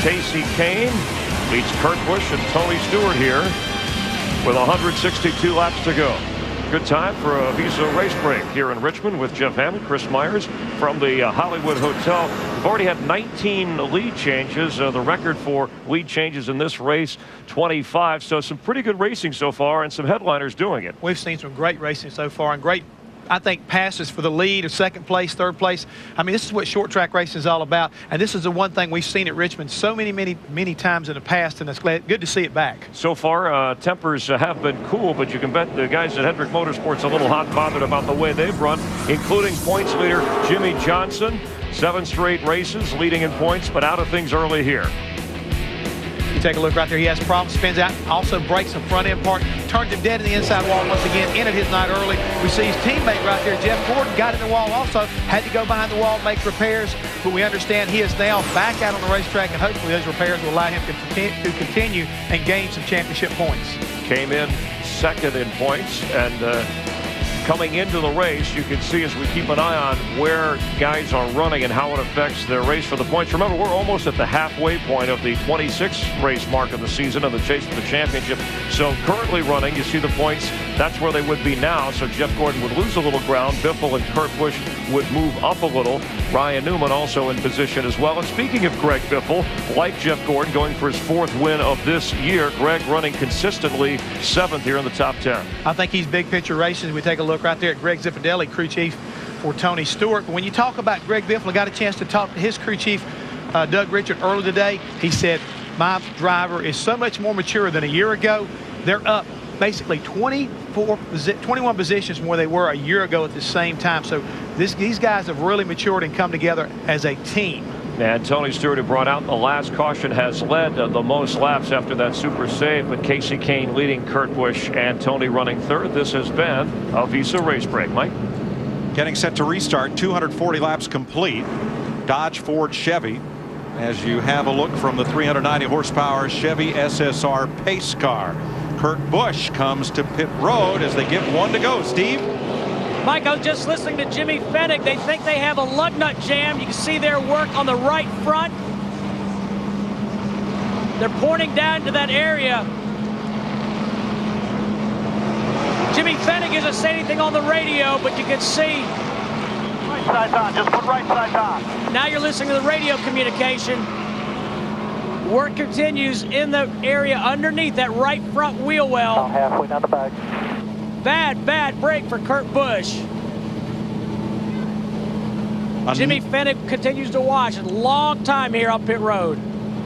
Casey Kane beats Kurt Busch and Tony Stewart here with 162 laps to go. Good time for a Visa race break here in Richmond with Jeff Hammond, Chris Myers from the Hollywood Hotel. We've already had 19 lead changes. The record for lead changes in this race, 25. So some pretty good racing so far and some headliners doing it. We've seen some great racing so far and great, I think, passes for the lead or second place, third place. I mean, this is what short track racing is all about. And this is the one thing we've seen at Richmond so many times in the past, and it's good to see it back. So far, tempers have been cool, but you can bet the guys at Hendrick Motorsports a little hot and bothered about the way they've run, including points leader Jimmy Johnson. 7 straight races, leading in points, but out of things early here. You take a look right there. He has problems, spins out, also breaks the front end part, turns him dead in the inside wall once again, ended his night early. We see his teammate right there, Jeff Gordon, got in the wall also, had to go behind the wall, make repairs, but we understand he is now back out on the racetrack, and hopefully those repairs will allow him to continue and gain some championship points. Came in second in points, and coming into the race, you can see as we keep an eye on where guys are running and how it affects their race for the points. Remember, we're almost at the halfway point of the 26th race mark of the season and the chase for the championship. So currently running, you see the points, that's where they would be now. So Jeff Gordon would lose a little ground. Biffle and Kurt Busch would move up a little. Ryan Newman also in position as well. And speaking of Greg Biffle, like Jeff Gordon, going for his 4th win of this year, Greg running consistently 7th here in the top 10. I think he's big picture racing. We take a look right there at Greg Ziffidelli, crew chief for Tony Stewart. But when you talk about Greg Biffle, I got a chance to talk to his crew chief, Doug Richard, earlier today. He said, my driver is so much more mature than a year ago. They're up basically 21 positions more they were a year ago at the same time. So these guys have really matured and come together as a team. And Tony Stewart, who brought out the last caution, has led the most laps after that super save, but Casey Kane leading Kurt Busch and Tony running 3rd. This has been a Visa race break. Mike? Getting set to restart, 240 laps complete. Dodge, Ford, Chevy. As you have a look from the 390 horsepower Chevy SSR pace car. Kurt Busch comes to pit road as they give 1 to go. Steve? Mike, I was just listening to Jimmy Fennick. They think they have a lug nut jam. You can see their work on the right front. They're pointing down to that area. Jimmy Fennick isn't saying anything on the radio, but you can see. Right side's on, just put right side's on. Now you're listening to the radio communication. Work continues in the area underneath that right front wheel well. About halfway down the back. Bad break for Kurt Busch. Jimmy Fennick continues to watch. A long time here on pit road.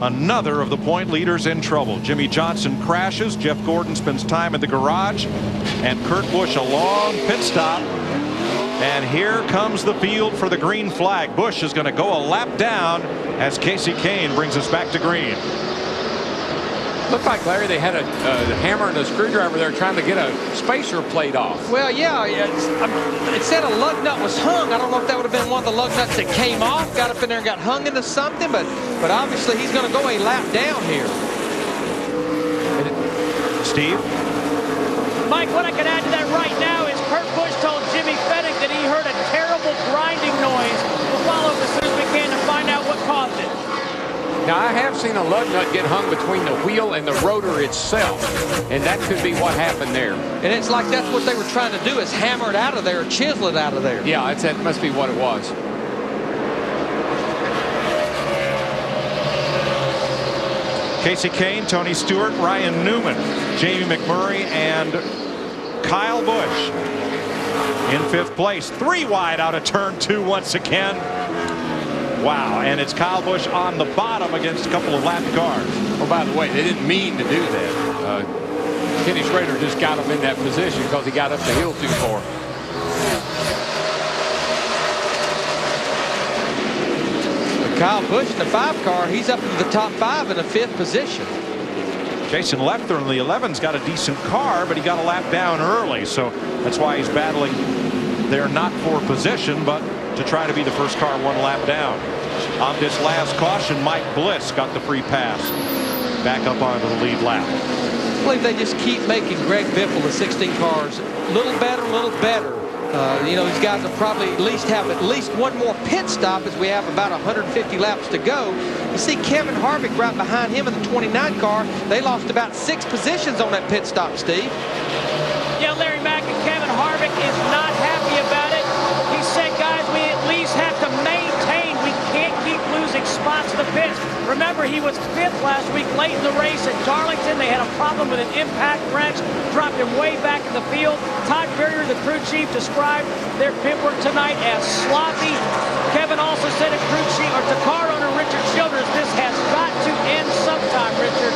Another of the point leaders in trouble. Jimmy Johnson crashes. Jeff Gordon spends time in the garage. And Kurt Busch a long pit stop. And here comes the field for the green flag. Busch is going to go a lap down as Casey Kane brings us back to green. Looked like, Larry, they had a hammer and a screwdriver there trying to get a spacer plate off. Well, yeah, it said a lug nut was hung. I don't know if that would have been one of the lug nuts that came off, got up in there and got hung into something, but obviously he's going to go a lap down here. Steve? Mike, what I can add to that right now is Kurt Busch told Jimmy Fennick that he heard a terrible grinding noise. We'll follow up as soon as we can to find out what caused it. Now, I have seen a lug nut get hung between the wheel and the rotor itself, and that could be what happened there. And it's like that's what they were trying to do, is hammer it out of there, or chisel it out of there. Yeah, that must be what it was. Casey Kane, Tony Stewart, Ryan Newman, Jamie McMurray, and Kyle Busch in 5th place. 3 wide out of turn 2 once again. Wow, and it's Kyle Busch on the bottom against a couple of lap cars. Oh, by the way, they didn't mean to do that. Kenny Schrader just got him in that position because he got up the hill too far. Kyle Busch in the 5 car, he's up into the top 5 in the 5th position. Jason Lefter in the 11's got a decent car, but he got a lap down early, so that's why he's battling there, not for position, but to try to be the first car 1 lap down. On this last caution, Mike Bliss got the free pass back up onto the lead lap. I believe they just keep making Greg Biffle, the 16 cars, a little better, You know, these guys will probably at least one more pit stop as we have about 150 laps to go. You see Kevin Harvick right behind him in the 29 car. They lost about 6 positions on that pit stop, Steve. Yeah, Larry Mack and Kevin Harvick is not happy about it. He said, guys, we at least have to maintain. We can't keep losing spots in the pits. Remember, he was 5th last week late in the race at Darlington. They had a problem with an impact wrench, dropped him way back in the field. Todd Berrier, the crew chief, described their pit work tonight as sloppy. Kevin also said to crew chief, or to car owner Richard Childress, this has got to end sometime, Richard.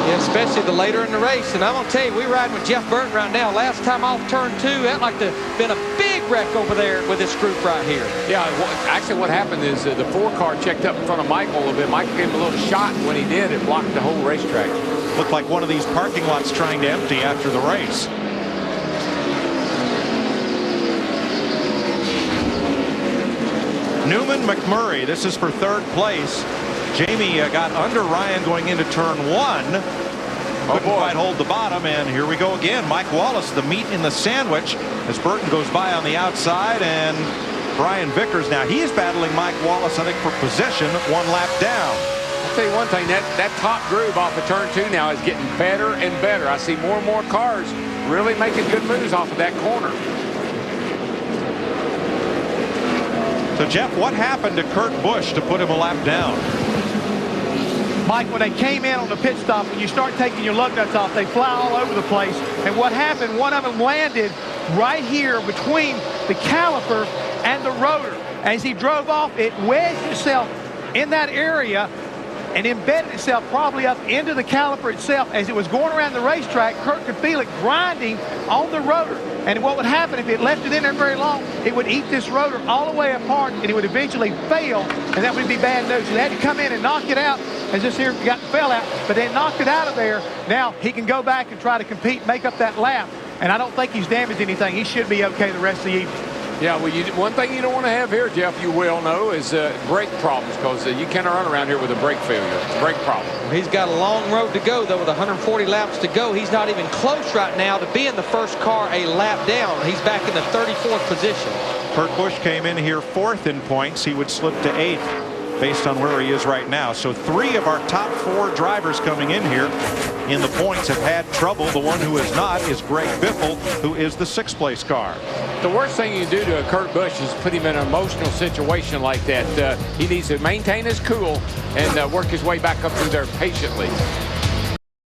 Yeah, especially the later in the race. And I'm going to tell you, we're riding with Jeff Burton right now. Last time off turn 2, that like to been a big wreck over there with this group right here. Yeah, actually what happened is the 4 car checked up in front of Michael a little bit. Michael gave him a little shot. When he did, it blocked the whole racetrack. Looked like one of these parking lots trying to empty after the race. Newman McMurray, this is for 3rd place. Jamie got under Ryan going into turn 1. Couldn't quite hold the bottom, and here we go again. Mike Wallace, the meat in the sandwich, as Burton goes by on the outside, and Brian Vickers. Now he is battling Mike Wallace, I think, for position 1 lap down. I'll tell you one thing, that top groove off of turn 2 now is getting better and better. I see more and more cars really making good moves off of that corner. So, Jeff, what happened to Kurt Busch to put him a lap down? Mike, when they came in on the pit stop, when you start taking your lug nuts off, they fly all over the place. And what happened, one of them landed right here between the caliper and the rotor. As he drove off, it wedged itself in that area and embedded itself probably up into the caliper itself. As it was going around the racetrack, Kurt could feel it grinding on the rotor. And what would happen if it left it in there very long, it would eat this rotor all the way apart, and it would eventually fail, and that would be bad news. So they had to come in and knock it out, as this here fell out, but they knocked it out of there. Now he can go back and try to compete, make up that lap. And I don't think he's damaged anything. He should be okay the rest of the evening. Yeah, well, one thing you don't want to have here, Jeff, you well know, is brake problems, because you cannot run around here with a brake failure. It's a brake problem. He's got a long road to go, though, with 140 laps to go. He's not even close right now to being the first car a lap down. He's back in the 34th position. Kurt Busch came in here 4th in points. He would slip to 8th based on where he is right now. So 3 of our top 4 drivers coming in here in the points have had trouble. The one who is not is Greg Biffle, who is the 6th place car. The worst thing you can do to a Kurt Busch is put him in an emotional situation like that. He needs to maintain his cool and work his way back up through there patiently.